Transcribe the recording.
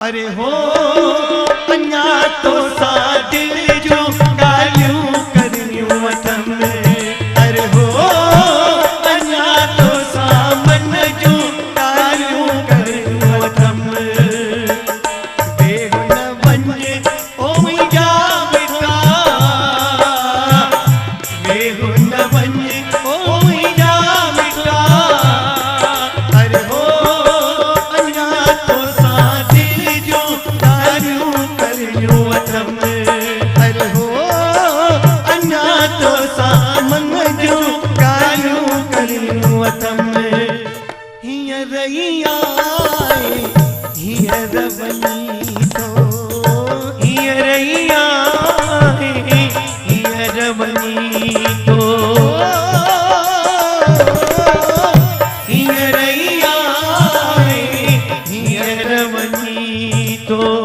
अरे हो अञा तो सा दिल जो ॻाल्हियूं करियूं वठनि। अरे हो अञा तो सा मन जूं ॻाल्हियूं करियूं वठनि। वेहु न वञे ओ मुंहिंजा मिटा, वेहु न वञे ओ मुंहिंजा मिटा। अरे हो अञा तो सा अरे हो अञा तो सामन जो ॻाल्हियूं करियूं वठनि। हींअर ई आए हींअर वञी थो, हींअर ई आए हींअर वञी थो, हींअर ई आए हींअर वञी थो।